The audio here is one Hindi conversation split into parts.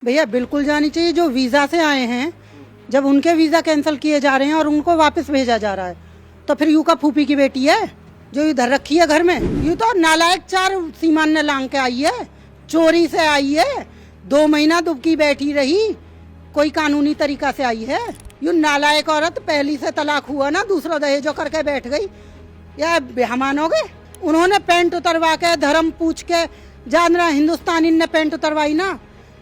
भैया बिल्कुल जानी चाहिए। जो वीजा से आए हैं, जब उनके वीजा कैंसिल किए जा रहे हैं और उनको वापस भेजा जा रहा है, तो फिर यू का फूफी की बेटी है जो इधर रखी है घर में। यू तो नालायक चार सीमान ने लांग के आई है, चोरी से आई है, 2 महीना दुबकी बैठी रही, कोई कानूनी तरीका से आई है। यू नालायक औरत पहली से तलाक हुआ ना, दूसरा दहेजो करके बैठ गई, या ब्याह मानोगे? उन्होंने पेंट उतरवा के धर्म पूछ के, जान रहा हिंदुस्तानी ने पेंट उतरवाई ना।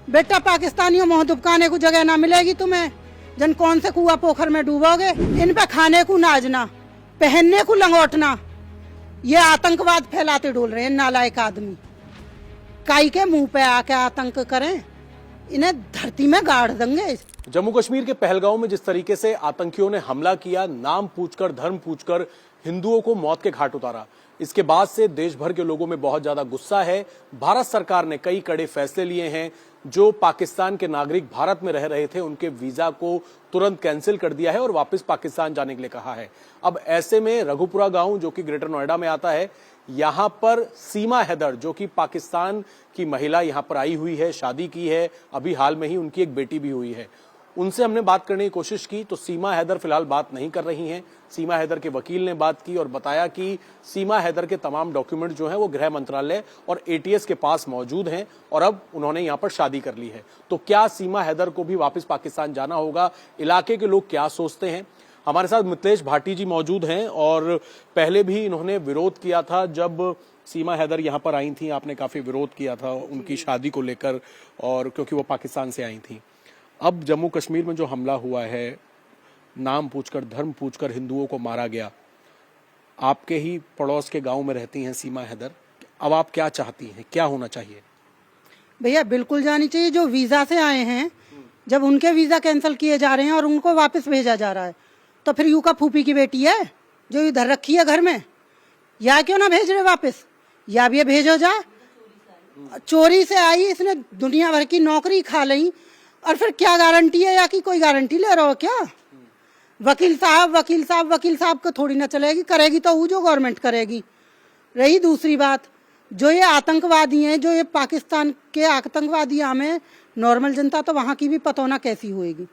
बेटा पाकिस्तानियों मोह दुबकाने को जगह ना मिलेगी तुम्हें, जन कौन से कुआ पोखर में डूबोगे। इन पे खाने को नाचना, पहनने को लंगोटना, ये आतंकवाद फैलाते डोल रहे हैं नालायक आदमी। काई के मुंह पे आके आतंक करें, इन्हें धरती में गाड़ देंगे। जम्मू कश्मीर के पहलगांव में जिस तरीके से आतंकियों ने हमला किया, नाम पूछकर, धर्म पूछकर हिंदुओं को मौत के घाट उतारा, इसके बाद से देश भर के लोगों में बहुत ज्यादा गुस्सा है। भारत सरकार ने कई कड़े फैसले लिए हैं। जो पाकिस्तान के नागरिक भारत में रह रहे थे, उनके वीजा को तुरंत कैंसिल कर दिया है और वापस पाकिस्तान जाने के लिए कहा है। अब ऐसे में रघुपुरा गांव, जो कि ग्रेटर नोएडा में आता है, यहां पर सीमा हैदर, जो कि पाकिस्तान की महिला, यहां पर आई हुई है, शादी की है, अभी हाल में ही उनकी एक बेटी भी हुई है। उनसे हमने बात करने की कोशिश की तो सीमा हैदर फिलहाल बात नहीं कर रही हैं। सीमा हैदर के वकील ने बात की और बताया कि सीमा हैदर के तमाम डॉक्यूमेंट जो हैं वो गृह मंत्रालय और एटीएस के पास मौजूद हैं और अब उन्होंने यहां पर शादी कर ली है। तो क्या सीमा हैदर को भी वापस पाकिस्तान जाना होगा? इलाके के लोग क्या सोचते हैं? हमारे साथ मिथिलेश भाटी जी मौजूद हैं और पहले भी इन्होंने विरोध किया था। जब सीमा हैदर यहाँ पर आई थी, आपने काफी विरोध किया था उनकी शादी को लेकर, और क्योंकि वो पाकिस्तान से आई थी। अब जम्मू कश्मीर में जो हमला हुआ है, नाम पूछकर, धर्म पूछकर हिंदुओं को मारा गया, आपके ही पड़ोस के गांव में रहती हैं सीमा हैदर, अब आप क्या चाहती हैं, क्या होना चाहिए? भैया बिल्कुल जानी चाहिए। जो वीजा से आए हैं, जब उनके वीजा कैंसिल किए जा रहे हैं और उनको वापस भेजा जा रहा है, तो फिर यू का फूफी की बेटी है जो इधर रखी है घर में, या क्यों ना भेज रहे वापस, या भी भेजो जा। चोरी से आई, इसने दुनिया भर की नौकरी खा ली, और फिर क्या गारंटी है, या कि कोई गारंटी ले रहे हो क्या? वकील साहब को थोड़ी ना चलेगी, करेगी तो वो जो गवर्नमेंट करेगी। रही दूसरी बात, जो ये आतंकवादी हैं, जो ये पाकिस्तान के आतंकवादी, हमें नॉर्मल जनता तो वहां की भी पता होना कैसी होएगी,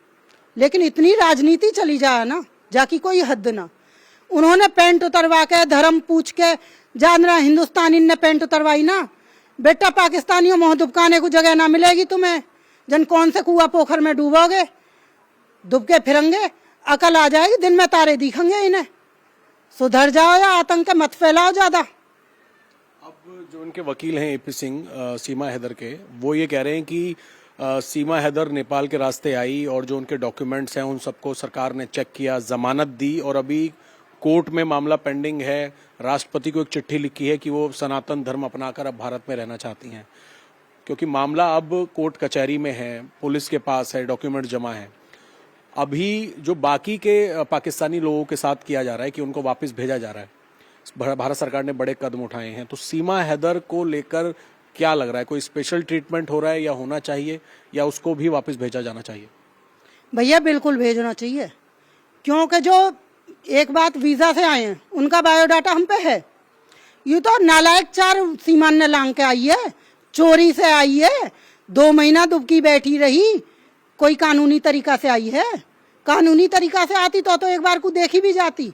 लेकिन इतनी राजनीति चली जाए ना, जाकी कोई हद ना। उन्होंने पेंट उतरवा के, धर्म पूछ के, जान रहा हिंदुस्तानी ने पेंट उतरवाई ना। बेटा पाकिस्तानियों मोह दुबकाने को जगह ना मिलेगी तुम्हें, जन कौन से कुआ पोखर में डूबोगे, डूब के फिरेंगे, अकल आ जाएगी, दिन में तारे दिखेंगे इन्हें। सुधर जाओ या आतंक मत फैलाओ ज्यादा। अब जो उनके वकील हैं एपी सिंह, सीमा हैदर के, वो ये कह रहे हैं कि सीमा हैदर नेपाल के रास्ते आई और जो उनके डॉक्यूमेंट्स हैं उन सबको सरकार ने चेक किया, जमानत दी और अभी कोर्ट में मामला पेंडिंग है। राष्ट्रपति को एक चिट्ठी लिखी है कि वो सनातन धर्म अपनाकर अब भारत में रहना चाहती हैं, क्योंकि मामला अब कोर्ट कचहरी में है, पुलिस के पास है, डॉक्यूमेंट जमा है। अभी जो बाकी के पाकिस्तानी लोगों के साथ किया जा रहा है कि उनको वापस भेजा जा रहा है, भारत सरकार ने बड़े कदम उठाए हैं। तो सीमा हैदर को लेकर क्या लग रहा है, कोई स्पेशल ट्रीटमेंट हो रहा है या होना चाहिए, या उसको भी वापस भेजा जाना चाहिए? भैया बिल्कुल भेजना चाहिए, क्योंकि जो एक बात वीजा से आए हैं उनका बायोडाटा हम पे है। ये तो नालायक चार सीमान ने लांग के आई है, चोरी से आई है, 2 महीना दुबकी बैठी रही, कोई कानूनी तरीका से आई है। कानूनी तरीका से आती तो एक बार को देखी भी जाती।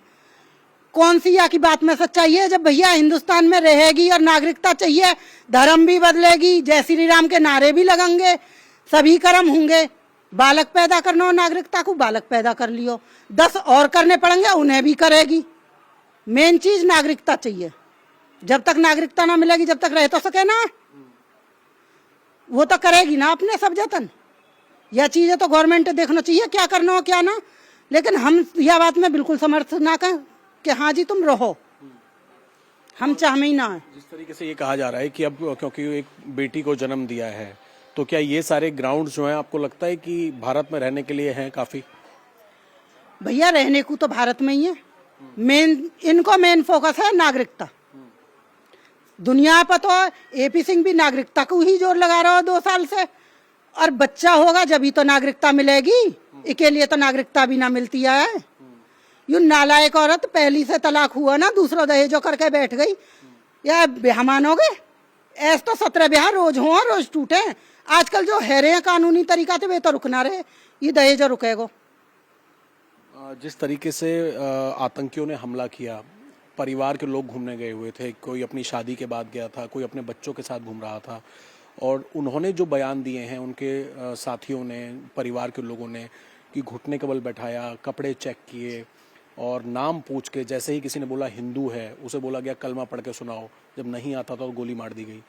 कौन सी या की बात में सच्चाई है? जब भैया हिंदुस्तान में रहेगी और नागरिकता चाहिए, धर्म भी बदलेगी, जय श्री राम के नारे भी लगेंगे, सभी कर्म होंगे। बालक पैदा करना हो नागरिकता को, बालक पैदा कर लियो, 10 और करने पड़ेंगे, उन्हें भी करेगी। मेन चीज नागरिकता चाहिए। जब तक नागरिकता ना मिलेगी, जब तक रह तो सके ना, वो तो करेगी ना अपने सब जतन। यह चीजें तो गवर्नमेंट देखना चाहिए क्या करना हो क्या ना, लेकिन हम यह बात में बिल्कुल समर्थ ना करें कि हाँ जी तुम रहो, हम चाहते ही ना है। जिस तरीके से ये कहा जा रहा है कि अब क्योंकि एक बेटी को जन्म दिया है, तो क्या ये सारे ग्राउंड जो हैं आपको लगता है कि भारत में रहने के लिए हैं काफी? भैया रहने को तो भारत में ही है, इनको मेन फोकस है नागरिकता। दुनिया पर तो एपी सिंह भी नागरिकता को ही जोर लगा रहा हो 2 साल से, और बच्चा होगा जब ही तो नागरिकता मिलेगी, इसके लिए तो नागरिकता भी ना मिलती है। यू नालायक औरत पहली से तलाक हुआ ना, दूसरा दहेजो करके बैठ गई, या ब्याह मानोगे? ऐसे तो 17 ब्याह रोज हो, रोज टूटे। आजकल जो है रहे हैं कानूनी तरीका से वे तो रुकना रहे, ये दहेज रुकेगो। जिस तरीके से आतंकियों ने हमला किया, परिवार के लोग घूमने गए हुए थे, कोई अपनी शादी के बाद गया था, कोई अपने बच्चों के साथ घूम रहा था, और उन्होंने जो बयान दिए हैं उनके साथियों ने, परिवार के लोगों ने, कि घुटने के बल बैठाया, कपड़े चेक किए और नाम पूछ के, जैसे ही किसी ने बोला हिंदू है उसे बोला गया कलमा पढ़ के सुनाओ, जब नहीं आता था तो गोली मार दी गई।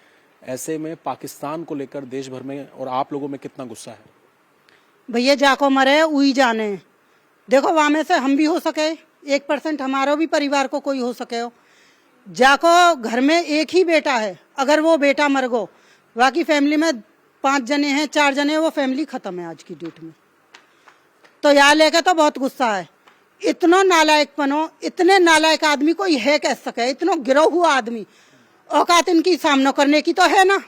ऐसे में पाकिस्तान को लेकर देश भर में और आप लोगों में कितना गुस्सा है? भैया जाको मरे उई जाने, देखो वहां में से हम भी हो सके 1% हमारा भी परिवार को कोई हो सके हो। जाको घर में एक ही बेटा है, अगर वो बेटा मर गो, बाकी फैमिली में 5 जने हैं, 4 जने, वो फैमिली खत्म है आज की डेट में। तो यहाँ लेके तो बहुत गुस्सा है। इतना नालायकपनो, इतने नालायक आदमी कोई है कह सके, इतना गिरा हुआ आदमी, औकात इनकी सामना करने की तो है ना।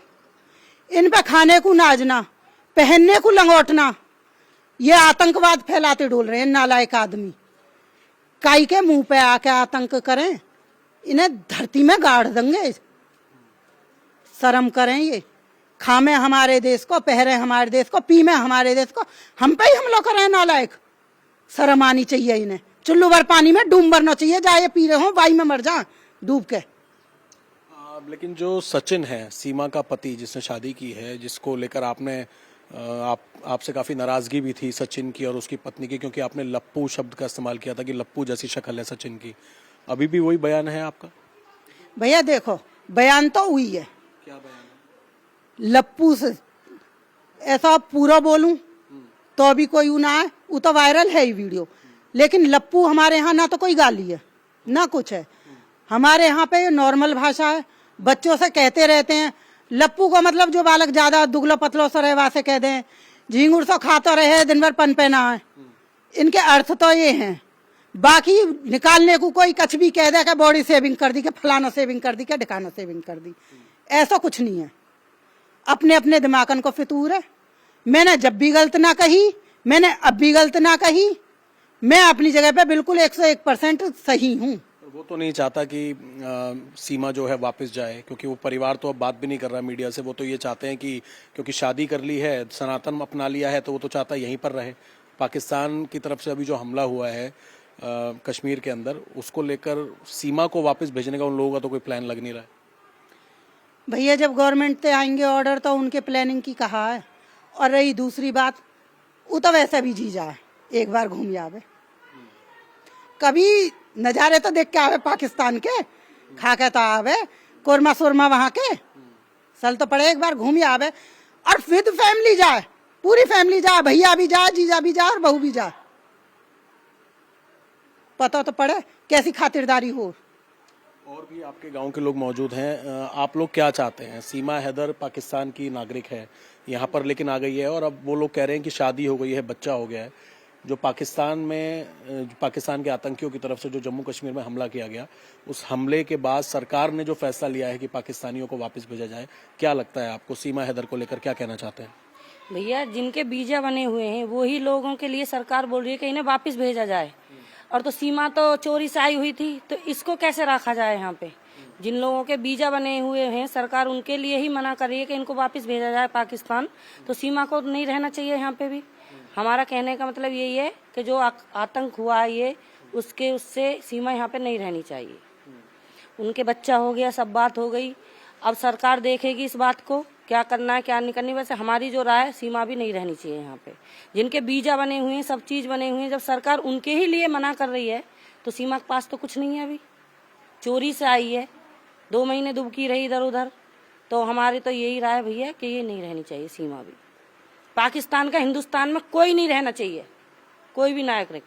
इन पे खाने को नाचना, पहनने को लंगोटना, ये आतंकवाद फैलाते डोल रहे हैं नालायक आदमी। काई के मुंह पे आके आतंक करें, इन्हें धरती में गाड़ देंगे। शर्म करें, ये खामे हमारे देश को, पहरे हमारे देश को, पीमे हमारे देश को, हम पे ही हमला करें नालायक। शर्म आनी चाहिए इन्हें। चुल्लू भर पानी में डूब मरना चाहिए, जाए पी रहे हो बाई में मर जा डूब के। लेकिन जो सचिन है, सीमा का पति, जिसने शादी की है, जिसको लेकर आपने आपसे काफी नाराजगी भी थी सचिन की और उसकी पत्नी की, क्योंकि आपने लप्पू शब्द का इस्तेमाल किया था कि लप्पू जैसी शक्ल है सचिन की, अभी भी वही बयान है आपका? भैया देखो, बयान तो हुई है। क्या बयान है? लप्पू से ऐसा पूरा बोलूं तो अभी कोई ना है, वो तो वायरल है ही वीडियो। लेकिन लप्पू हमारे यहाँ ना तो कोई गाली है ना कुछ है, हमारे यहाँ पे नॉर्मल भाषा है। बच्चों से कहते रहते हैं लप्पू को, मतलब जो बालक ज्यादा दुगलो पतलो सा रहे से कह दें, झींगुर सो खाता रहे दिन भर पनपना है। इनके अर्थ तो ये हैं। बाकी निकालने को कोई कुछ भी कह दे कि बॉडी सेविंग कर दी, कि फलाना सेविंग कर दी, कि ढिकाना सेविंग कर दी, ऐसा कुछ नहीं है। अपने अपने दिमागन को फितूर है। मैंने जब भी गलत ना कही, मैंने अब भी गलत ना कही, मैं अपनी जगह पे बिल्कुल 101% सही हूँ। वो तो नहीं चाहता कि सीमा जो है वापस जाए, क्योंकि वो परिवार तो अब बात भी नहीं कर रहा मीडिया से। वो तो ये चाहते हैं कि क्योंकि शादी कर ली है, सनातन अपना लिया है, तो वो तो चाहता है यहीं पर रहे। पाकिस्तान की तरफ से अभी जो हमला हुआ है कश्मीर के अंदर, उसको लेकर सीमा को वापस भेजने का उन लोगों का तो कोई प्लान लग नहीं रहा है। भैया जब गवर्नमेंट से आएंगे ऑर्डर तो उनके प्लानिंग की कहा है। और रही दूसरी बात, वो तो वैसे भी जी जाए, एक बार घूम जावे, कभी नजारे तो देख के आवे पाकिस्तान के, खा के तो आवे कोरमा शोरमा वहां के, सल तो पड़े एक बार घूम आवे। और फिर फैमिली जाए, पूरी फैमिली जाए, भैया भी जाए, जीजा भी जाए और बहू भी जाए, पता तो पड़े कैसी खातिरदारी हो। और भी आपके गांव के लोग मौजूद हैं। आप लोग क्या चाहते हैं? सीमा हैदर पाकिस्तान की नागरिक है, यहाँ पर लेकिन आ गई है, और अब वो लोग कह रहे हैं कि शादी हो गई है, बच्चा हो गया है। जो पाकिस्तान में, पाकिस्तान के आतंकियों की तरफ से जो जम्मू कश्मीर में हमला किया गया, उस हमले के बाद सरकार ने जो फैसला लिया है कि पाकिस्तानियों को वापस भेजा जाए, क्या लगता है आपको? सीमा हैदर को लेकर क्या कहना चाहते हैं? भैया जिनके वीजा बने हुए हैं वही लोगों के लिए सरकार बोल रही है कि इन्हें वापस भेजा जाए। और तो सीमा तो चोरी से आई हुई थी, तो इसको कैसे रखा जाए यहाँ पे? जिन लोगों के वीजा बने हुए हैं सरकार उनके लिए ही मना कर रही है कि इनको वापस भेजा जाए पाकिस्तान, तो सीमा को नहीं रहना चाहिए यहाँ पे भी। हमारा कहने का मतलब यही है कि जो आतंक हुआ है ये, उससे सीमा यहाँ पे नहीं रहनी चाहिए। उनके बच्चा हो गया, सब बात हो गई, अब सरकार देखेगी इस बात को क्या करना है क्या नहीं करनी। वैसे हमारी जो राय, सीमा भी नहीं रहनी चाहिए यहाँ पे। जिनके वीजा बने हुए हैं, सब चीज बने हुए हैं, जब सरकार उनके ही लिए मना कर रही है तो सीमा के पास तो कुछ नहीं है। अभी चोरी से आई है, 2 महीने दुबकी रही इधर उधर, तो हमारी तो यही राय भैया कि ये नहीं रहनी चाहिए सीमा भी। पाकिस्तान का हिंदुस्तान में कोई नहीं रहना चाहिए, कोई भी नागरिक।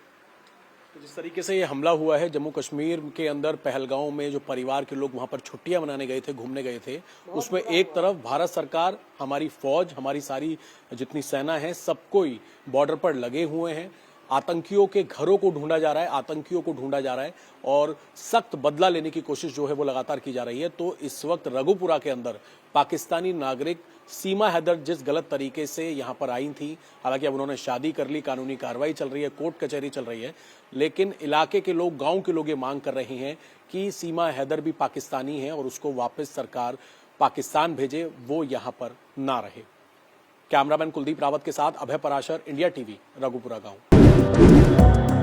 जिस तरीके से ये हमला हुआ है जम्मू कश्मीर के अंदर, पहलगांव में, जो परिवार के लोग वहां पर छुट्टियां मनाने गए थे, घूमने गए थे, उसमें एक तरफ भारत सरकार, हमारी फौज, हमारी सारी जितनी सेना है, सब कोई बॉर्डर पर लगे हुए हैं। आतंकियों के घरों को ढूंढा जा रहा है, आतंकियों को ढूंढा जा रहा है, और सख्त बदला लेने की कोशिश जो है वो लगातार की जा रही है। तो इस वक्त रघुपुरा के अंदर पाकिस्तानी नागरिक सीमा हैदर जिस गलत तरीके से यहां पर आई थी, हालांकि अब उन्होंने शादी कर ली, कानूनी कार्रवाई चल रही है, कोर्ट कचहरी चल रही है, लेकिन इलाके के लोग, गांव के लोग ये मांग कर रहे हैं कि सीमा हैदर भी पाकिस्तानी है और उसको वापस सरकार पाकिस्तान भेजे, वो यहां पर ना रहे। कैमरामैन कुलदीप रावत के साथ अभय पराशर, इंडिया टीवी, रघुपुरा गांव।